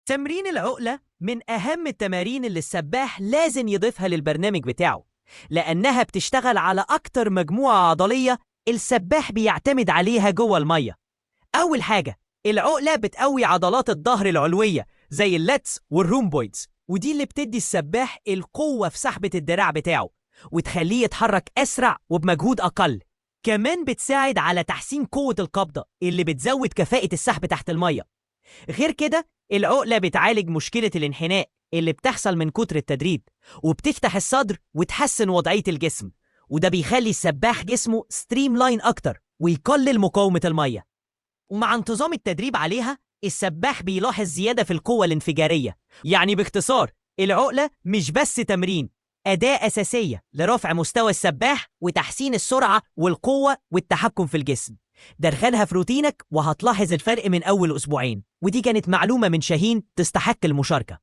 تمرين العقلة من أهم التمارين اللي السباح لازم يضيفها للبرنامج بتاعه، لأنها بتشتغل على أكتر مجموعة عضلية السباح بيعتمد عليها جوه المية. أول حاجة، العقلة بتقوي عضلات الظهر العلوية زي اللاتس والرومبويدز، ودي اللي بتدي السباح القوة في سحبة الدراع بتاعه وتخليه يتحرك أسرع وبمجهود أقل. كمان بتساعد على تحسين قوة القبضة اللي بتزود كفاءة السحب تحت المية. غير كده، العقلة بتعالج مشكلة الانحناء اللي بتحصل من كتر التدريب، وبتفتح الصدر وتحسن وضعية الجسم، وده بيخلي السباح جسمه ستريم لاين أكتر ويقلل مقاومة المية. ومع انتظام التدريب عليها، السباح بيلاحظ زيادة في القوة الانفجارية. يعني باختصار، العقلة مش بس تمرين، أداة أساسية لرفع مستوى السباح وتحسين السرعة والقوة والتحكم في الجسم. دخلها في روتينك وهتلاحظ الفرق من أول أسبوعين. ودي كانت معلومة من شاهين تستحق المشاركة.